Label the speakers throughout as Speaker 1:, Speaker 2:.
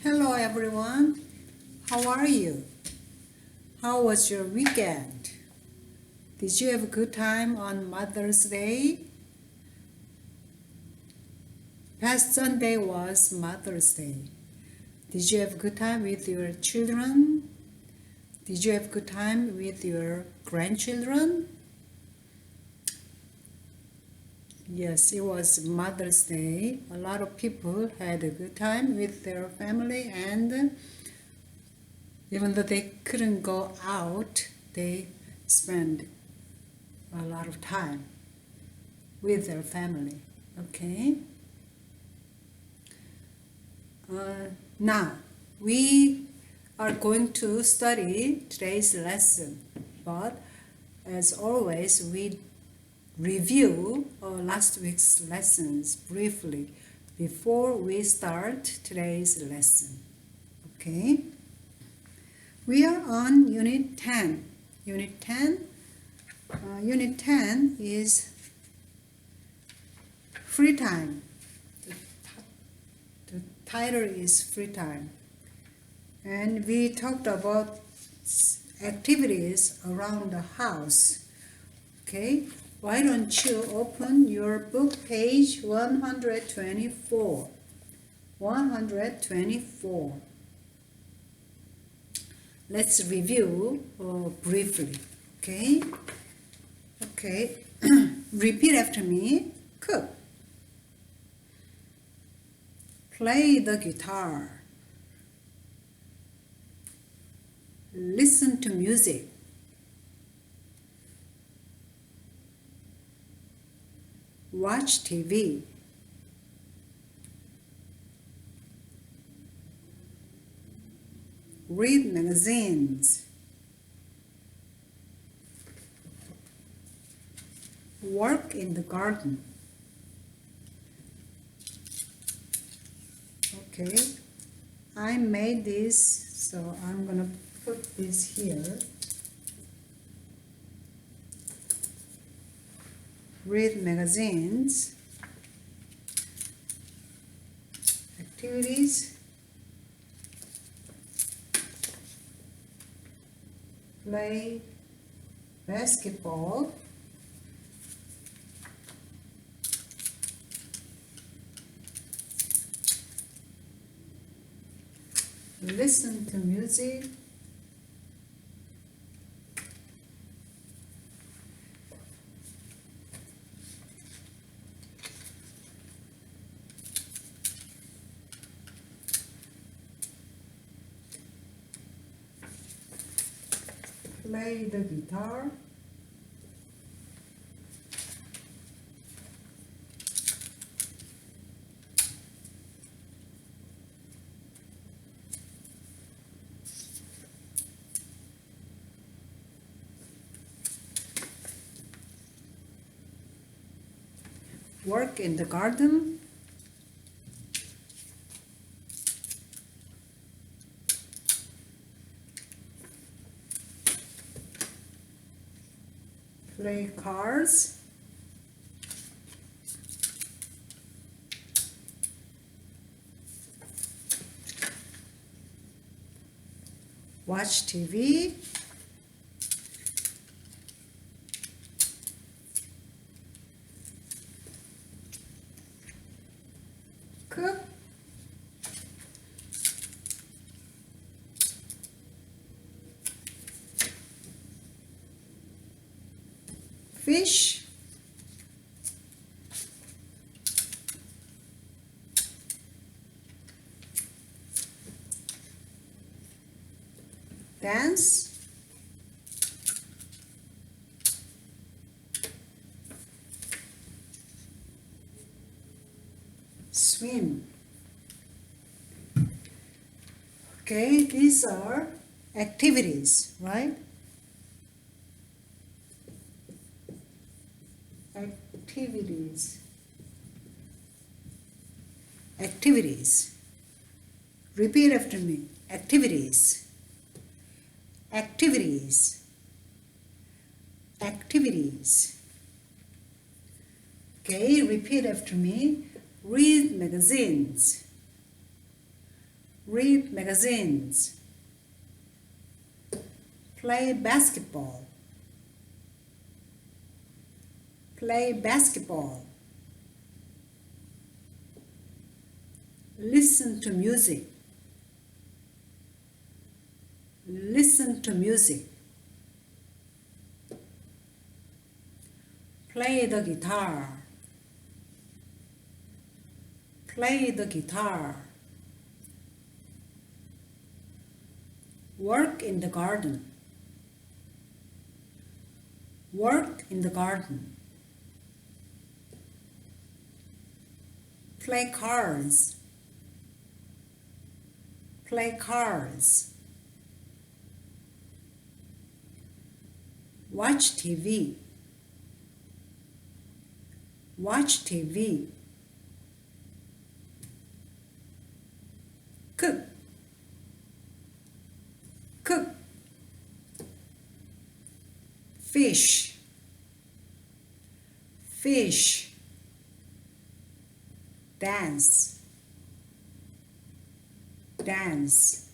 Speaker 1: Hello everyone, how are you? How was your weekend? Did you have a good time on Mother's Day? Past Sunday was Mother's Day. Did you have a good time with your children? Did you have a good time with your grandchildren? Yes, it was Mother's Day. A lot of people had a good time with their family, and even though they couldn't go out, they spent a lot of time with their family. Okay? Now, we are going to study today's lesson, but as always, we review last week's lessons briefly before we start today's lesson. Okay? We are on Unit 10. Unit 10 is free time. The title is free time. And we talked about activities around the house. Okay? Why don't you open your book page 124. 124. Let's review briefly. Okay? Okay. Repeat after me. Cook. Play the guitar. Listen to music. Watch TV. Read magazines. Work in the garden. Okay, I made this, so I'm gonna put this here. Read magazines. Activities. Play basketball. Listen to music. Play the guitar. Work in the garden. Play cards. Watch TV. Cook. Fish. Dance. Swim. Okay, these are activities, right? Activities. Activities. Repeat after me. Activities. Activities. Activities. Okay, repeat after me. Read magazines. read magazines, play basketball, play basketball, listen to music, listen to music, play the guitar, play the guitar, work in the garden, work in the garden, play cards, play cards, watch TV, watch TV, cook, cook, fish, fish, dance, dance,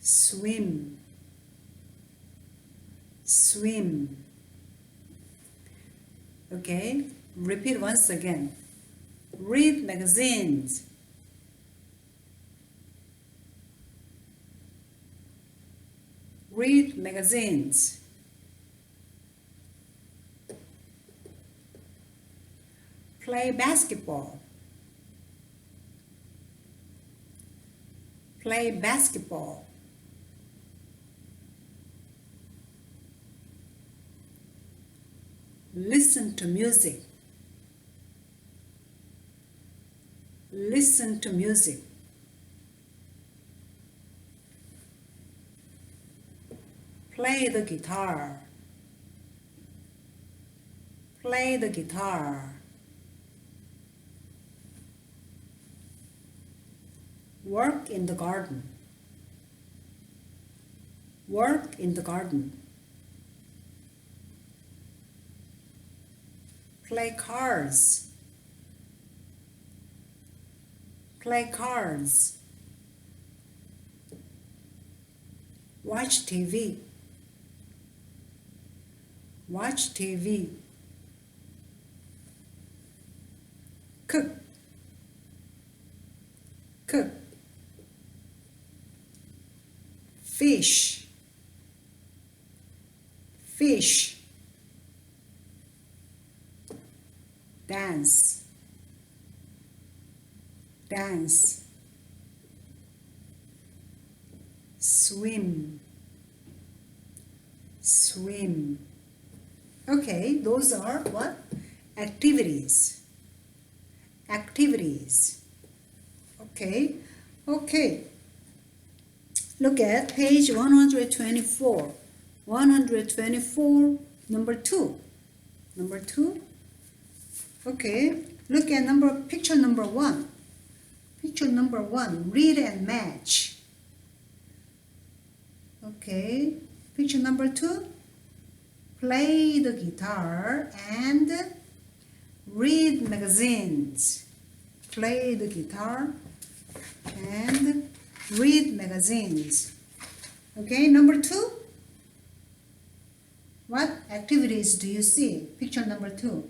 Speaker 1: swim, swim. Okay, repeat once again. Read magazines, read magazines, play basketball, play basketball, listen to music, listen to music, play the guitar, play the guitar, work in the garden, work in the garden, play cards, play cards, watch TV, watch TV, cook, cook, fish, fish, dance, dance, swim, swim. Okay, those are what? Activities. Activities. Okay, okay. Look at page 124. 124, number 2. Number 2. Okay, look at picture number 1. Picture number 1, read and match. Okay, picture number 2, play the guitar and read magazines. Play the guitar and read magazines. Okay, number 2, what activities do you see? Picture number 2,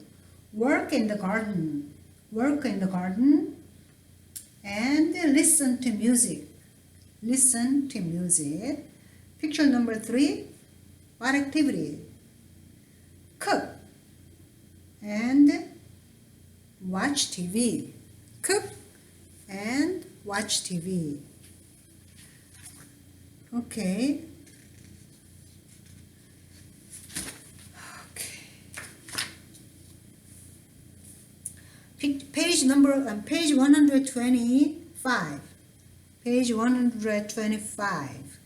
Speaker 1: work in the garden. Work in the garden and listen to music. Listen to music. Picture number 3, what activity? Cook and watch TV. Cook and watch TV. Okay. Page 125. Page 125.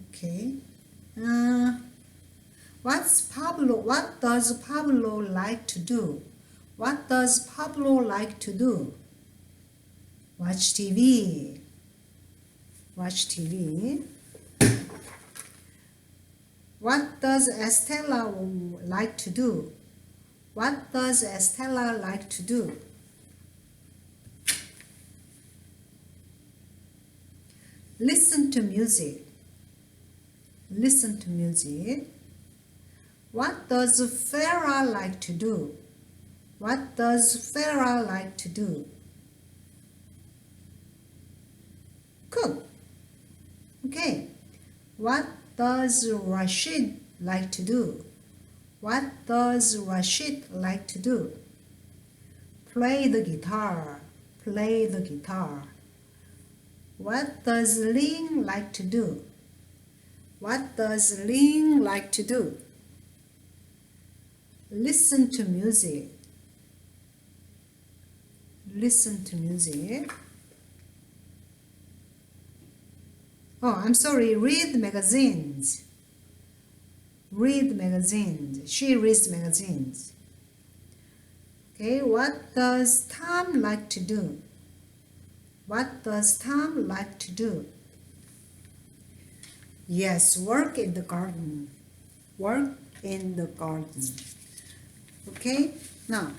Speaker 1: Okay. What does Pablo like to do? What does Pablo like to do? Watch TV. Watch TV. What does Estella like to do? What does Estella like to do? Listen to music. Listen to music. What does Farah like to do? What does Farah like to do? Cook. Okay. What does Rashid like to do? What does Rashid like to do? Play the guitar. Play the guitar. What does Ling like to do? What does Ling like to do? Listen to music. Listen to music. Oh, I'm sorry. Read magazines. Read magazines. She reads magazines. Okay, what does Tom like to do? What does Tom like to do? Yes, work in the garden. Work in the garden. Okay, now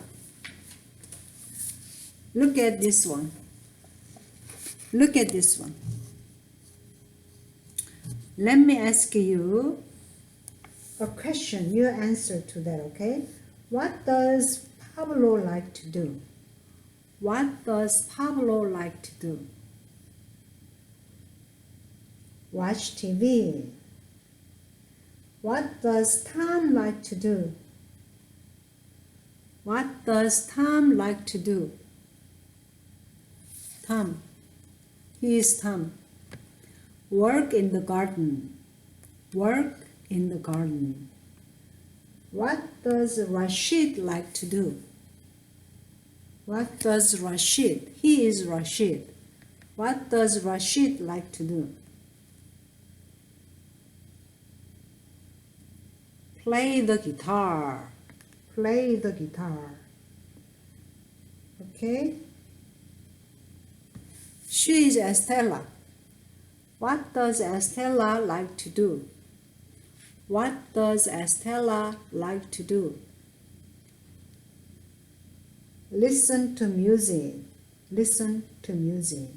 Speaker 1: look at this one. Look at this one. Let me ask you a question. You answer to that, okay? What does Pablo like to do? What does Pablo like to do? Watch TV. What does Tom like to do? What does Tom like to do? Tom. He is Tom. Work in the garden. Work in the garden. What does Rashid like to do? What does Rashid? He is Rashid. What does Rashid like to do? Play the guitar. Play the guitar. Okay? She is Estella. What does Estella like to do? What does Estella like to do? Listen to music. Listen to music.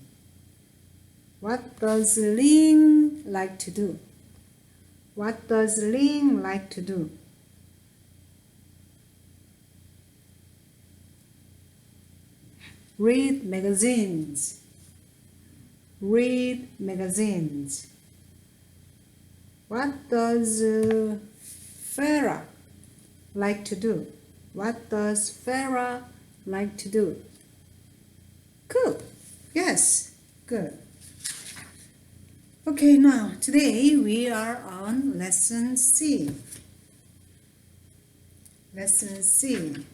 Speaker 1: What does Ling like to do? What does Ling like to do? Read magazines. Read magazines. What does Farah like to do? What does Farah like to do? Cool. Yes. Good. Okay, now today we are on lesson C. Lesson C.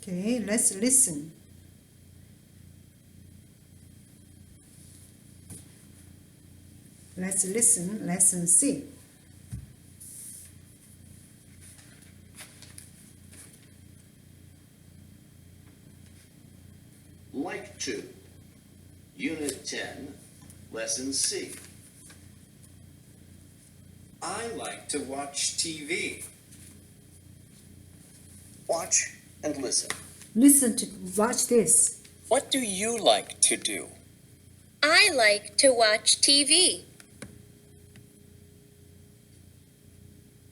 Speaker 1: Okay, let's listen. Let's listen, lesson C.
Speaker 2: Like to. Unit 10, Lesson C.
Speaker 3: I like to watch TV.
Speaker 2: Watch and listen.
Speaker 1: Listen to watch this.
Speaker 3: What do you like to do?
Speaker 4: I like to watch TV.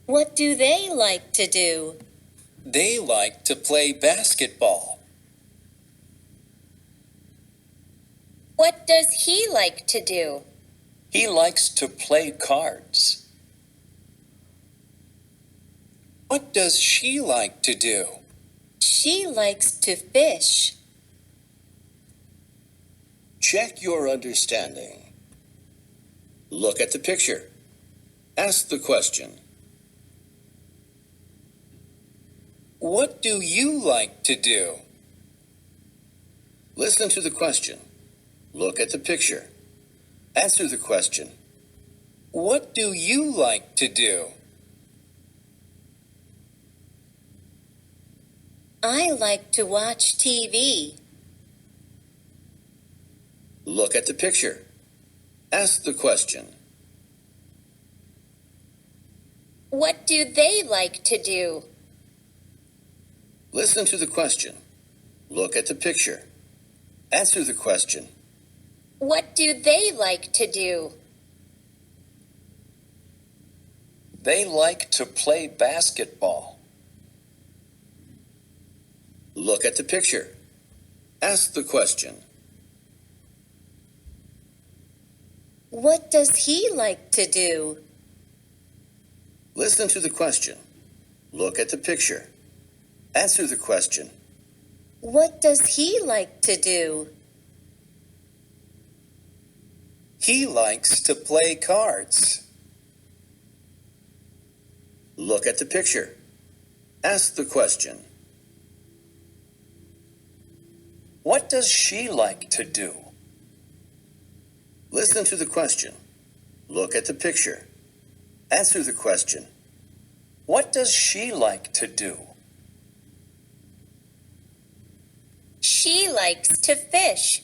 Speaker 4: What do they like to do?
Speaker 3: They like to play basketball.
Speaker 4: What does he like to do?
Speaker 3: He likes to play cards. What does she like to do?
Speaker 4: She likes to fish.
Speaker 2: Check your understanding. Look at the picture. Ask the question.
Speaker 3: What do you like to do?
Speaker 2: Listen to the question. Look at the picture. Answer the question.
Speaker 3: What do you like to do?
Speaker 4: I like to watch TV.
Speaker 2: Look at the picture. Ask the question.
Speaker 4: What do they like to do?
Speaker 2: Listen to the question. Look at the picture. Answer the question.
Speaker 4: What do they like to do?
Speaker 3: They like to play basketball.
Speaker 2: Look at the picture. Ask the question.
Speaker 4: What does he like to do?
Speaker 2: Listen to the question. Look at the picture. Answer the question.
Speaker 4: What does he like to do?
Speaker 3: He likes to play cards.
Speaker 2: Look at the picture. Ask the question.
Speaker 3: What does she like to do?
Speaker 2: Listen to the question. Look at the picture. Answer the question.
Speaker 3: What does she like to do?
Speaker 4: She likes to fish.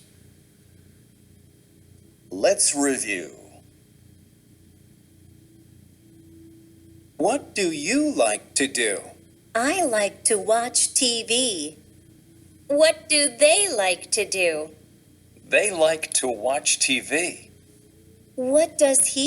Speaker 3: Let's review. What do you like to do?
Speaker 4: I like to watch TV. What do they like to do?
Speaker 3: They like to watch TV.
Speaker 4: What does he